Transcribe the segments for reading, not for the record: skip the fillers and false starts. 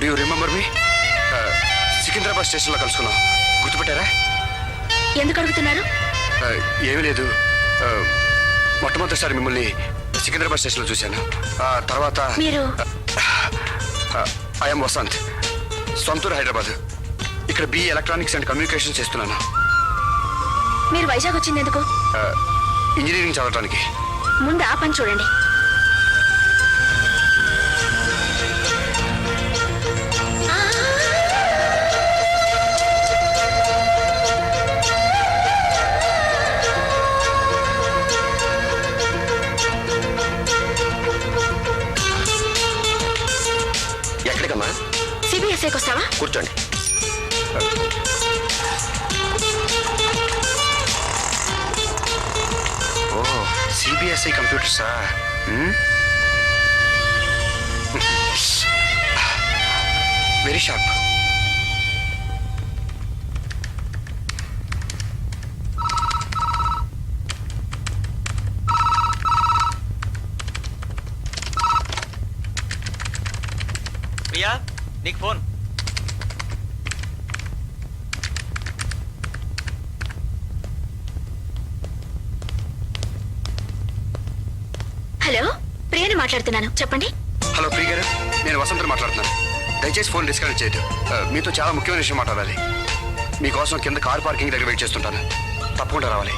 Do you remember me? Secunderabad స్టేషన్లో కలుసుకున్నాం, గుర్తుపెట్టారా? ఎందుకు అడుగుతున్నారు? ఏమీ లేదు. మొట్టమొదటిసారి మిమ్మల్ని సికింద్రాబాద్ స్టేషన్లో చూశాను. తర్వాత మీరు? ఐఎమ్ వసంత్, సొంతూరు హైదరాబాద్. ఇక్కడ BE ఎలక్ట్రానిక్స్ అండ్ కమ్యూనికేషన్ చేస్తున్నాను. మీరు వైజాగ్ వచ్చింది ఎందుకు? ఇంజనీరింగ్ చదవడానికి. ముందు ఆ పని చూడండి. ఎక్కడికమ్మా? CBSIకి వస్తావా? కూర్చోండి. CBSI కంప్యూటర్సా? Very sharp. ప్రియా, నీకు ఫోన్. హలో, ప్రియని మాట్లాడుతున్నాను, చెప్పండి. హలో ప్రియ గారు, నేను వసంత్ మాట్లాడుతున్నాను. దయచేసి ఫోన్ డిస్కనెక్ట్ చేయదు. మీతో చాలా ముఖ్యమైన విషయం మాట్లాడాలి. మీకోసం కింద కార్ పార్కింగ్ దగ్గర వెయిట్ చేస్తుంటాను, తప్పకుండా రావాలి.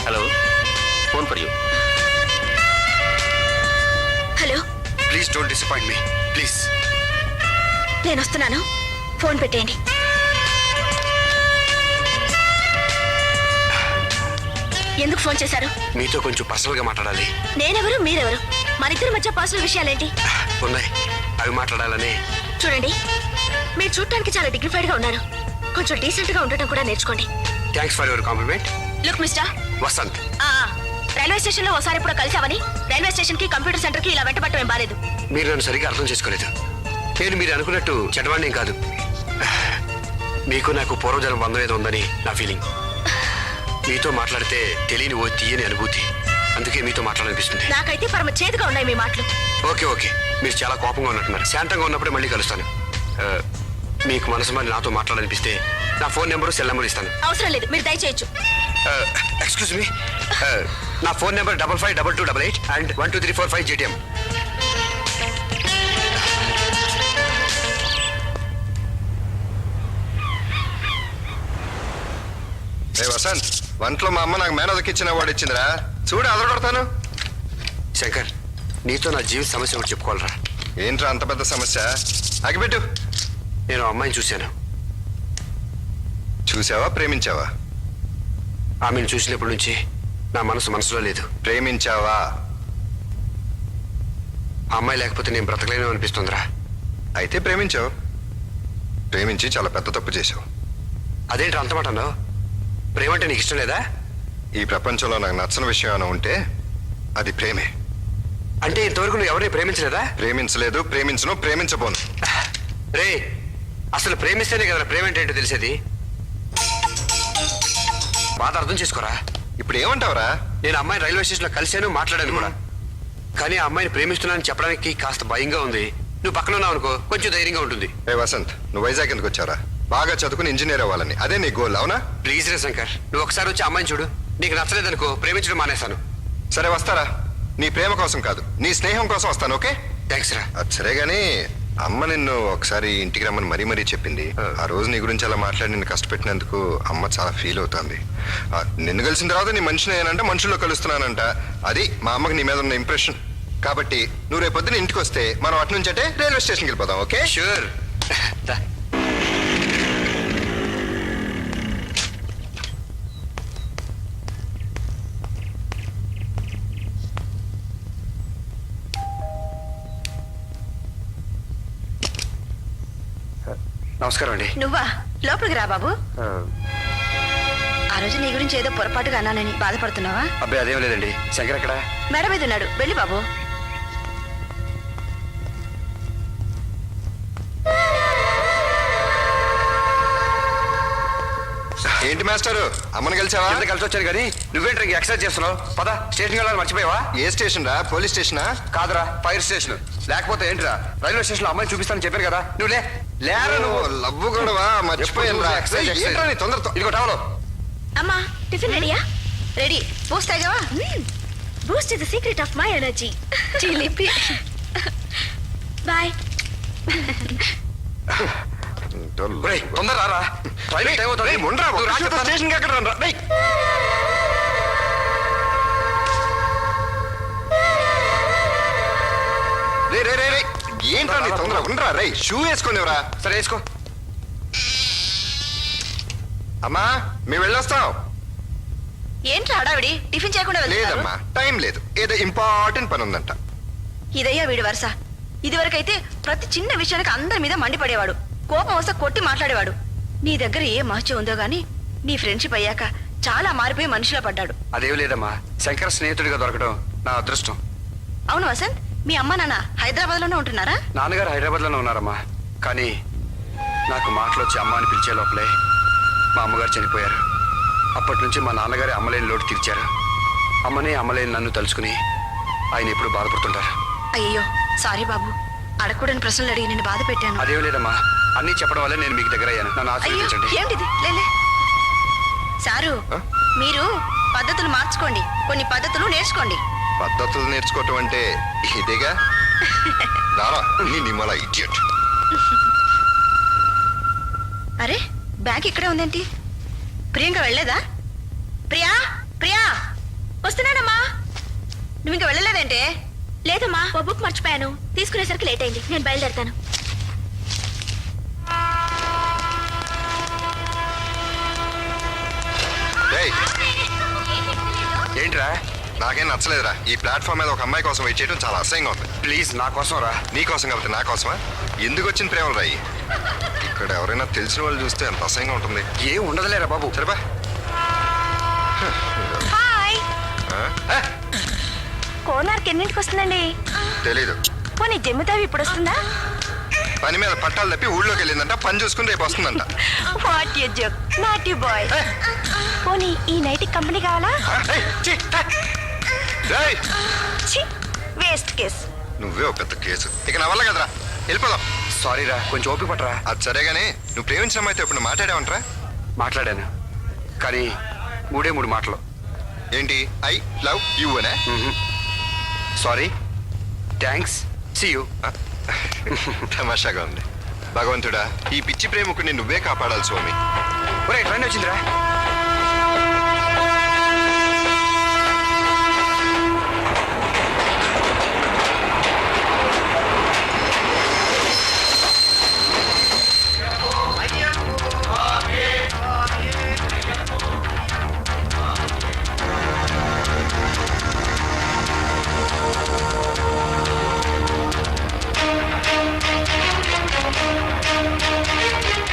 Hello, phone for you. Hello, please don't disappoint me, please. నేను వస్తున్నాను, ఫోన్ పెట్టేయండి. ఎందుకు ఫోన్ చేశారు? మీతో కొంచెం పర్సనల్ గా మాట్లాడాలి. నేనెవరు, మీరెవరు? మనిద్దరి మధ్య పర్సనల్ విషయాలేంటి? ఉన్నాయి, అవి మాట్లాడాలని. చూడండి, మీరు చూడటానికి చాలా డిగ్నిఫైడ్ గా ఉన్నారు. కొంచెం డీసెంట్ గా ఉండటం కూడా నేర్చుకోండి. Thanks for your compliment. Look mister Vasant, railway station లో ఒకసారి ఎప్పుడో కలిసావని రైల్వే స్టేషన్ కి కంప్యూటర్ సెంటర్ కి ఇలా వెంటబట్టం ఏం బాలేదు. మీరు నన్ను సరిగ్గా అర్థం చేసుకోలేదు. నేను మీరు అనుకున్నట్టు చెడ్డవాణ్ణేం కాదు. మీకు నాకు పూర్వజన్మ బంధం ఏదో ఉందని నా ఫీలింగ్. మీతో మాట్లాడితే తెలియని ఓ తీయని అనుభూతి, అందుకే మీతో మాట్లాడాలనిపిస్తుంది. నాకైతే పరమ చేదుగా ఉన్నాయి మీ మాటలు. ఓకే ఓకే, మీరు చాలా కోపంగా ఉన్నట్టున్నారు. శాంతంగా ఉన్నప్పుడే మళ్ళీ కలుస్తాను. మీకు మనసు మరి నాతో మాట్లాడాలనిపిస్తే నా ఫోన్ నెంబరు, సెల్ నెంబర్ ఇస్తాను. అవసరం లేదు, మీరు దయచేయచ్చు. ఎక్స్క్యూజ్ మీ, నా phone number 552288 and 12345 GTM. Vasant, వంటలో మా అమ్మ నాకు మేనదకిచ్చిన వాడు ఇచ్చిందిరా, చూడు అదరగొడతాను. శంకర్, నీతో నా జీవిత సమస్య ఒకటి చెప్పుకోవాలరా. ఏంట్రా అంత పెద్ద సమస్య? అగిపెట్టు. నేను అమ్మాయిని చూశాను. చూసావా, ప్రేమించావా? ఆమెను చూసినప్పటి నుంచి నా మనసులో లేదు. ప్రేమించావా? ఆ అమ్మాయి లేకపోతే నేను బ్రతకలేను అనిపిస్తుందిరా. అయితే ప్రేమించావు. ప్రేమించి చాలా పెద్ద తప్పు చేశావు. అదేంటి అంత మాట అన్నావు? ప్రేమంటే నీకు ఇష్టం లేదా? ఈ ప్రపంచంలో నాకు నచ్చని విషయం ఏమైనా ఉంటే అది ప్రేమే. అంటే ఇంతవరకు నువ్వు ఎవరిని ప్రేమించలేదా? ప్రేమించలేదు, ప్రేమించను, ప్రేమించబోను. రే, అసలు ప్రేమిస్తేనే కదా ప్రేమ ఏంటో తెలిసేది. బాధ అర్థం చేసుకోరా. ఇప్పుడు ఏమంటావురా? నేను అమ్మాయిని రైల్వే స్టేషన్లో కలిశాను, మాట్లాడాను కూడా. కానీ ఆ అమ్మాయిని ప్రేమిస్తున్నానని చెప్పడానికి కాస్త భయంగా ఉంది. నువ్వు పక్కన ఉన్నావు అనుకో, కొంచెం ధైర్యంగా ఉంటుంది. వసంత్, నువ్వు వైజాగ్ ఎందుకు వచ్చారా? బాగా చదువుకుని ఇంజనీర్ అవ్వాలని, అదే నీ గోల్, అవునా? ప్లీజ్ రే శంకర్, నువ్వు ఒకసారి వచ్చి అమ్మాయిని చూడు. నీకు నచ్చలేదనుకో, ప్రేమించడం మానేస్తాను. సరే వస్తారా? నీ ప్రేమ కోసం కాదు, నీ స్నేహం కోసం వస్తాను. ఓకే, థ్యాంక్స్ రా. అది సరే గానీ అమ్మ నిన్ను ఒకసారి ఇంటికి రమ్మని మరీ చెప్పింది. ఆ రోజు నీ గురించి అలా మాట్లాడి నిన్ను కష్టపెట్టినందుకు అమ్మ చాలా ఫీల్ అవుతుంది. నిన్ను కలిసిన తర్వాత నీ మనిషిని ఏనంటే మనుషుల్లో కలుస్తున్నానంట. అది మా అమ్మకి నీ మీద ఉన్న ఇంప్రెషన్. కాబట్టి నువ్వు రేపు పొద్దున ఇంటికి వస్తే మనం అటు నుంచి అంటే రైల్వే స్టేషన్కి వెళ్ళిపోదాం. ఓకే? షూర్. నమస్కారం అండి. నువ్వా? లోపలికి రా బాబు. ఆ రోజు నీ గురించి ఏదో పొరపాటుగా అన్నానని బాధపడుతున్నావా? అబ్బాయి అదేం లేదండి. శంకర్ ఎక్కడ? మేడ మీద ఉన్నాడు, వెళ్ళి బాబు. ఏంటి మాస్టారు అమ్మని కలిసావా? ఎంత కలిసి వచ్చాను కానీ నువ్వేంటి ఇంక ఎక్సర్సైజ్ చేస్తున్నావు? పద స్టేషన్కి వెళ్ళాలని మర్చిపోయావా? ఏ స్టేషన్ రా? పోలీస్ స్టేషనా? కాదురా, ఫైర్ స్టేషన్. లేకపోతే ఏంటిరా, రైల్వే స్టేషన్ లో అమ్మాయిని చూపిస్తానని చెప్పాను కదా. నువ్వు లేరా నువ్వు. లవ్వు గొడవ మర్చిపోయాను రా. ఏంట్రా నీ తొందరతో? ఇదిగో టవలో. అమ్మా టిఫిన్ రెడీయా? రెడీ. బూస్ట్ తాగావా? Boost is the secret of my energy. చిలిపి. బాయ్. ఒరేయ్, తొందర రారా, రైల్వే టైం అవుతుంది. రేయ్, ముండ్రా, నువ్వు రా ఒక్క చెప్తాను. స్టేషన్కి ఎక్కడ రా? రేయ్. రే రే రే రే ఏంట్రా నీ తొందర? ఉండరా రే, షూ వేసుకునేవరా? సరే వేసుకో. అమ్మా మేము వెళ్ళొస్తాం. ఏంట్రా హడావిడి? టిఫిన్ చేయకుండా వెళ్తున్నారు? లేదమ్మా, టైం లేదు, ఏదో ఇంపార్టెంట్ పని ఉందంట. ఇదయ్యా వీడి వరుస. ఇదివరకైతే ప్రతి చిన్న విషయానికి అందరి మీద మండిపడేవాడు, కోపం వస్తే కొట్టి మాట్లాడేవాడు. నీ దగ్గర ఏ మహత్యం ఉందో గానీ నీ ఫ్రెండ్షిప్ అయ్యాక చాలా మారిపోయి మనిషిలో పడ్డాడు. అదేం లేదమ్మా, శంకర్ స్నేహితుడిగా దొరకడం నా అదృష్టం. అవును వసంత్, మీ అమ్మ నాన్న హైదరాబాద్ లోనే ఉంటున్నారా? నాన్నగారు హైదరాబాద్ లోనే ఉన్నారమ్మా. కానీ నాకు మాటలు వచ్చి అమ్మ అని పిలిచే లోపలే మా అమ్మగారు చనిపోయారు. అప్పటి నుంచి మా నాన్నగారి అమ్మలేని లోటు తీర్చారు. అమ్మనే అమ్మలేని నన్ను తలుచుకుని ఆయన ఎప్పుడు బాధపడుతుంటారు. అయ్యో సారీ బాబు, అడగకూడని ప్రశ్నలు అడిగి నేను బాధ పెట్టాను. అదేం లేదమ్మా, అన్నీ చెప్పడం వల్లే నేను మీకు దగ్గర అయ్యాను. నన్ను అయ్యో ఆశీర్వదించండి. ఏమిటిది? లేలే సారు, ఆ? మీరు పద్ధతులు మార్చుకోండి, కొన్ని పద్ధతులు నేర్చుకోండి. పద్ధతులు నేర్చుకోవటం అంటే ఇదేగా. రారా నీ నిమ్మల ఇడియట్. అరే బ్యాగ్ ఇక్కడే ఉందేంటి? ప్రియాంక వెళ్ళలేదా? ప్రియా ప్రియా, వస్తున్నానమ్మా. నువ్వు ఇంకా వెళ్ళలేదంటే? లేదమ్మా, ఓ బుక్ మర్చిపోయాను, తీసుకునేసరికి లేట్ అయింది. నేను బయలుదేరుతాను. రేయ్, ఏంట్రా? నాకేం నచ్చలేదురా. ఈ ప్లాట్ఫామ్ మీద ఒక అమ్మాయి కోసం వెయిట్ చేయడం చాలా అసహ్యంగా ఉంది. ప్లీజ్ నా కోసం రా. నీ కోసం కాబట్టి నా కోసమా? ఎందుకు వచ్చిన ప్రేమలు రాయి? ఇక్కడ ఎవరైనా తెలిసిన వాళ్ళు చూస్తే ఎంత అసహ్యంగా ఉంటుంది. ఏం ఉండదులేరా బాబు. సరేపా. హాయ్. ఆ? కోనార్క్ ఎన్నింటికి వస్తుందండి? తెలీదు. పోనీ జమ్మితావి ఇప్పుడు వస్తుందా? పని మీద పట్టాలు తప్పి ఊళ్ళోకి వెళ్ళిందంట. పని చూసుకుని రేపు వస్తుందంట. What you joke, not you boy. పోనీ ఈ నైట్ కంపెనీ కావాలా? ఏయ్, ఛీ, రేయ్, ఛీ, వేస్ట్ కేస్. నువ్వే ఒక పెద్ద కేసు. ఇక నా వల్ల కదరా, వెళ్ళిపోదాం. సారీ రా, కొంచెం ఓపిక పట్టరా. అది సరే గానీ నువ్వు ప్రేమించిన అమ్మాయితో ఇప్పుడు మాట్లాడావంటరా? మాట్లాడాను, కానీ మూడే మూడు మాటలు. ఏంటి? ఐ లవ్ యూ అనే? Sorry, thanks, see you. తమాషాగా ఉంది. భగవంతుడా, ఈ పిచ్చి ప్రేమకుని నువ్వే కాపాడాలి స్వామి. ఒరే ట్రైన్ వచ్చిందిరా.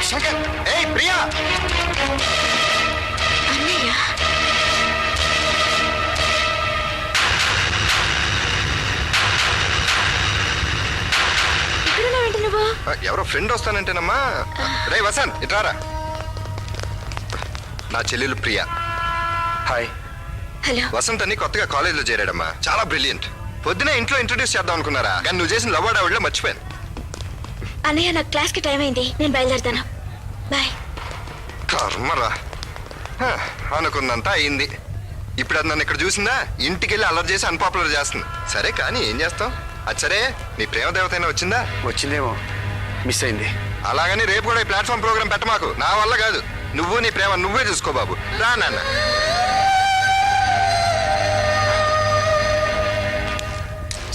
శంకర్, ఏయ్ ప్రియా. అన్నయ్య, ఇక్కడున్నావేంటి నువ్వు? ఎవరో ఫ్రెండ్ వస్తానంటేనమ్మా. రే వసంత్, ఇట్రారా. నా చెల్లెలు ప్రియా. హాయ్. హలో. వసంత్ అని కొత్తగా కాలేజీలో చేరాడమ్మా. చాలా బ్రిలియంట్. పొద్దునే ఇంట్లో ఇంట్రొడ్యూస్ చేద్దాం అనుకున్నారా, కానీ నువ్వు చేసిన లవ్ ఆవిడలో మర్చిపోయాను. అన్నయ్య, నాకు క్లాస్కి టైం అయింది, నేను బయలుదేరుతాను. బాయ్. కర్మరా. హ, అనుకుందంతా అయింది. ఇప్పుడు అది నన్ను ఇక్కడ చూసిందా, ఇంటికి వెళ్ళి అల్లరి చేసి అన్పాపులర్ చేస్తుంది. సరే కానీ ఏం చేస్తాం. అది సరే, నీ ప్రేమ దేవత అయినా వచ్చిందా? వచ్చిందేమో, మిస్ అయింది. అలాగని రేపు కూడా ఈ ప్లాట్ఫామ్ ప్రోగ్రామ్ పెట్టమాకు. నా వల్ల కాదు. నువ్వు నీ ప్రేమ నువ్వే చూసుకో బాబు. రా నాన్న.